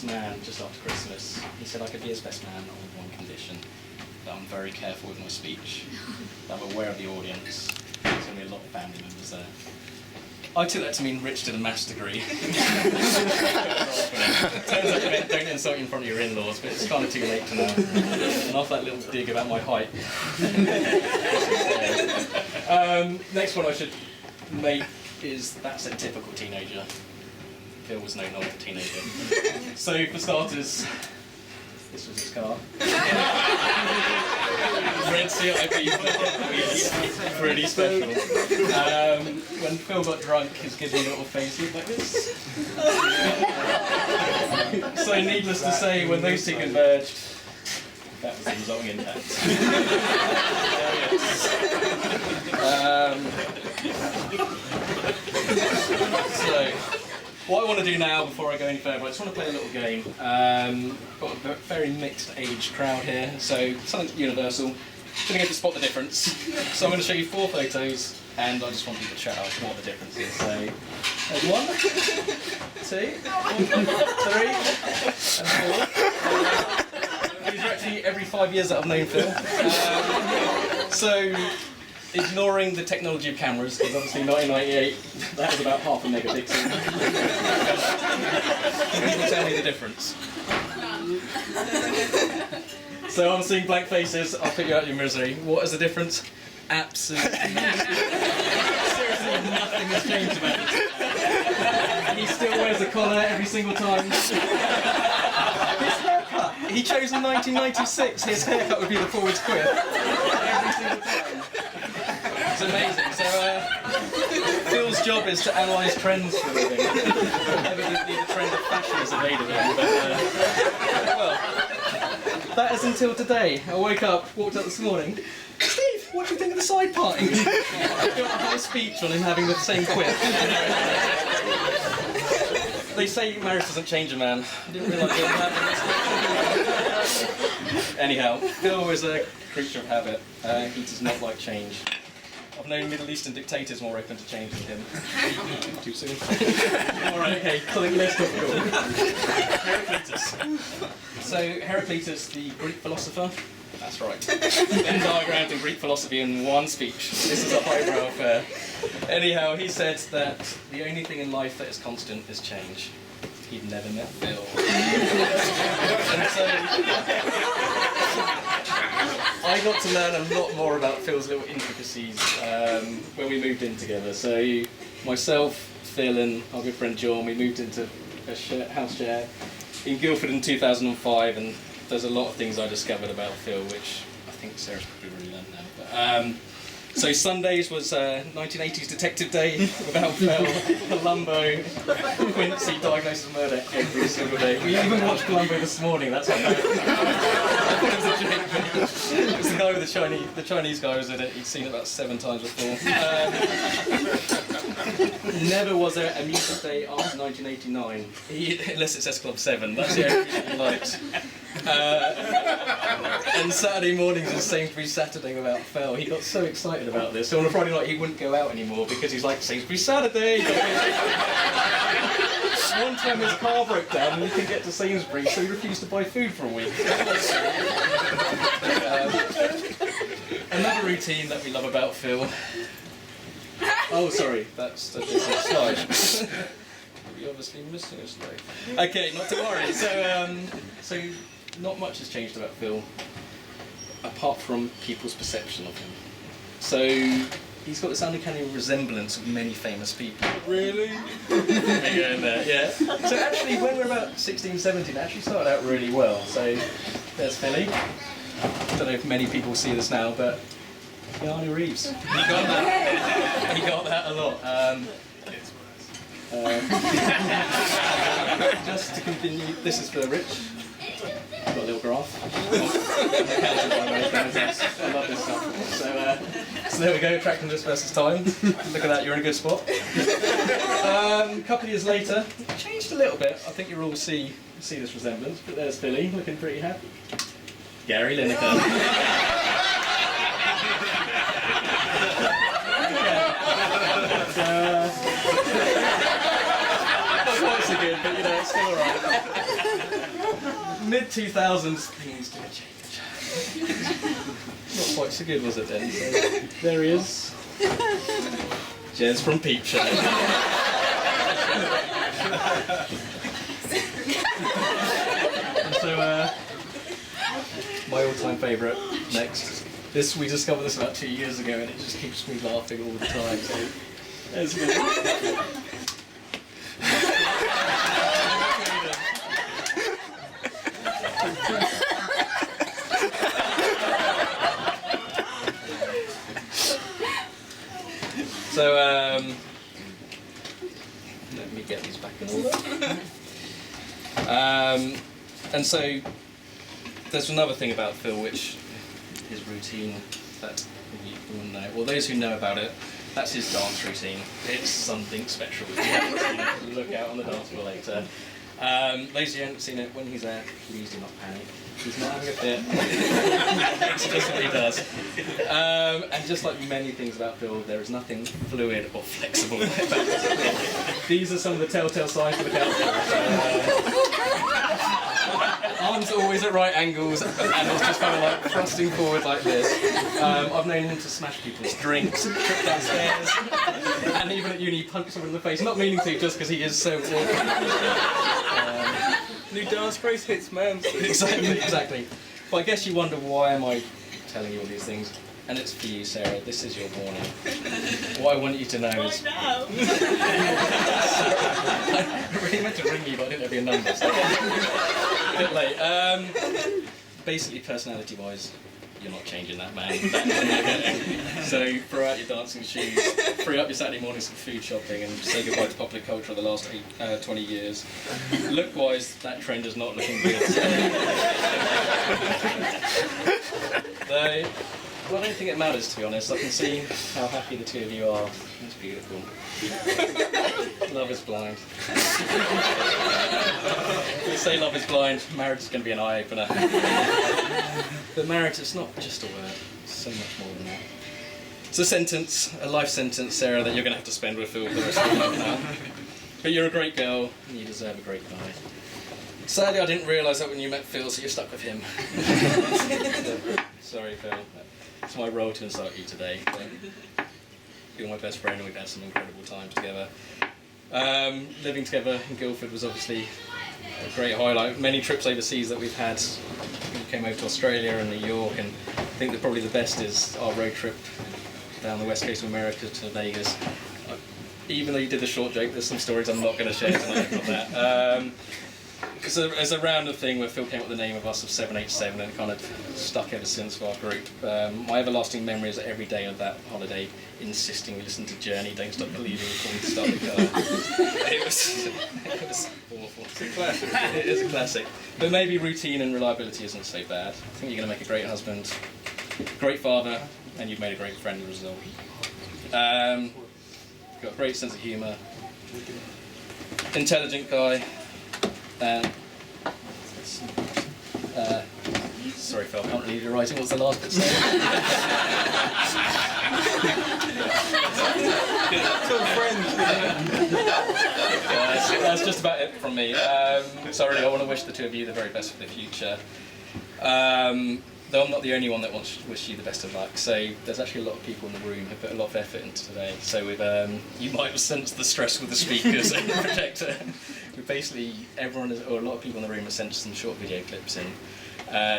Man just after Christmas. He said I could be his best man on one condition, that I'm very careful with my speech, that I'm aware of the audience. There's going to be a lot of family members there. I took that to mean Rich did a maths degree. Turns out you meant don't insult in front of your in-laws, but it's kind of too late to know. And off that little dig about my height. Next one I should make is that's a typical teenager. Phil was no longer a teenager. So for starters, this was his car. Red CIP, pretty special. When Phil got drunk, his giddy little face looked like this. So needless to say, when those two converged, that was the resulting impact. So, what I want to do now, before I go any further, I just want to play a little game. Got a very mixed age crowd here, so something universal. Going to get to spot the difference. So I'm going to show you 4 photos, and I just want you to shout out what the difference is. So, there's 1, 2, 3, and 4. These are actually every 5 years that I've known Phil. So, ignoring the technology of cameras, because obviously 1998, that was about half a megapixel. Can you tell me the difference? So I'm seeing blank faces, I'll put you out of your misery. What is the difference? Absolutely nothing. Seriously, nothing has changed about it. He still wears a collar every single time. His haircut, he chose in 1996, his haircut would be the forward square. Every single time. It's amazing. So, Phil's job is to analyse trends for a living. Evidently, the trend of fashion is evaded him. But, well, that is until today. I woke up, walked up this morning. Steve, what do you think of the side parting? I got a whole speech on him having the same quip. They say marriage doesn't change a man. I didn't realise that. Anyhow, Phil is a creature of habit. He does not like change. I've known Middle Eastern dictators more open to change than him. Too soon. Alright, okay, something less topical. Heraclitus. So, Heraclitus, the Greek philosopher. That's right. Venn diagrams in Greek philosophy in one speech. This is a highbrow affair. Anyhow, he said that the only thing in life that is constant is change. He'd never met Phil. And so, I got to learn a lot more about Phil's little intricacies when we moved in together. So myself, Phil and our good friend John, we moved into a house share in Guildford in 2005, and there's a lot of things I discovered about Phil, which I think Sarah's probably already learned now. But, so Sundays was 1980s Detective Day without Phil, Columbo, Quincy diagnosed with murder every single day. We even watched Columbo this morning, that's how bad it was a joke. It was the guy with the Chinese guy was in it, he'd seen it about 7 times before. Never was there a music day after 1989, unless it says Club 7, that's the only music he liked. And Saturday mornings was Sainsbury's Saturday without Phil. He got so excited about this. So on a Friday night he wouldn't go out anymore because he's like, Sainsbury's Saturday! One time his car broke down and he couldn't get to Sainsbury's, so he refused to buy food for a week. Another routine that we love about Phil. Oh, sorry, that's a different slide. You're obviously missing a slide. Okay, not to worry. So not much has changed about Phil, apart from people's perception of him. So he's got this uncanny resemblance of many famous people. Really? There you go in there, yeah. So actually, when we're about 16, 17, it actually started out really well. So there's Philly. I don't know if many people see this now, but Keanu Reeves. He got that. He got that a lot. Just to continue, this is for Rich. I've got a little graph. I love this stuff. So there we go, attractiveness versus time. Look at that, you're in a good spot. A couple of years later, it changed a little bit. I think you'll all see this resemblance, but there's Philly, looking pretty happy. Gary Lineker. That's a good but it's still alright. Mid-2000s, things did change. Not quite so good, was it then? So, there he is. Jez from Peep Show. And so, my all-time favourite, next. We discovered this about 2 years ago, and it just keeps me laughing all the time. So, there's good. So, let me get these back in order. And so, there's another thing about Phil, which his routine that you will know. Well, those who know about it, that's his dance routine. It's something special. If you haven't seen it, look out on the dance floor later. Those who haven't seen it, when he's there, please do not panic. He's not having a fit. It's just what he does. And just like many things about Phil, there is nothing fluid or flexible about Phil. These are some of the telltale signs of the character. Arms always at right angles, and it's just kind of like thrusting forward like this. I've known him to smash people's drinks, trip downstairs, and even at uni punch someone in the face, not meaning to, just because he is so awkward. New dance craze hits, man. Exactly. But I guess you wonder, why am I telling you all these things? And it's for you, Sarah. This is your warning. What I want you to know is... Oh no! I really meant to ring you, but I didn't have your number, so... a bit late. Basically, personality-wise, you're not changing that, man. So, throw out your dancing shoes, free up your Saturday mornings for food shopping, and say goodbye to popular culture of the last 20 years. Look-wise, that trend is not looking good. Well, I don't think it matters, to be honest. I can see how happy the two of you are. It's beautiful. Love is blind. We say love is blind, marriage is going to be an eye-opener. But marriage is not just a word, it's so much more than that. It's a sentence, a life sentence, Sarah, that you're going to have to spend with Phil for the rest of your life now. But you're a great girl, and you deserve a great guy. Sadly, I didn't realise that when you met Phil, so you're stuck with him. Sorry, Phil. It's my role to insult you today. You're my best friend, and we've had some incredible times together. Living together in Guildford was obviously a great highlight. Many trips overseas that we've had. We came over to Australia and New York, and I think that probably the best is our road trip down the west coast of America to Vegas. Even though you did the short joke, there's some stories I'm not going to share tonight about that. Because there's a random thing where Phil came up with the name of us of 787, and it kind of stuck ever since for our group. My everlasting memory is that every day of that holiday, insisting we listen to Journey, Don't Stop Believing before we start the car. It was awful. It's a classic. It is a classic. But maybe routine and reliability isn't so bad. I think you're going to make a great husband, great father, and you've made a great friend as a result. Got a great sense of humour, intelligent guy. Sorry, Phil, I can't read your writing. What's the last bit saying? That's just about it from me. So really, I want to wish the two of you the very best for the future. Though I'm not the only one that wants to wish you the best of luck. So there's actually a lot of people in the room who put a lot of effort into today. So with you might have sensed the stress with the speakers and the projector. We basically, a lot of people in the room have sent some short video clips in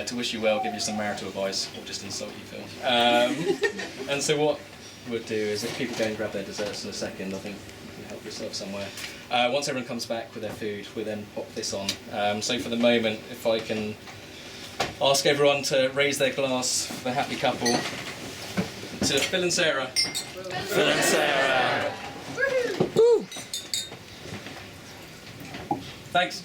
to wish you well, give you some marital advice, or just insult you, Phil. And so what we'll do is, if people go and grab their desserts in a second, I think you can help yourself somewhere. Once everyone comes back with their food, we'll then pop this on. So for the moment, if I can ask everyone to raise their glass for the happy couple to Phil and Sarah. Phil and Sarah. Woo! Thanks.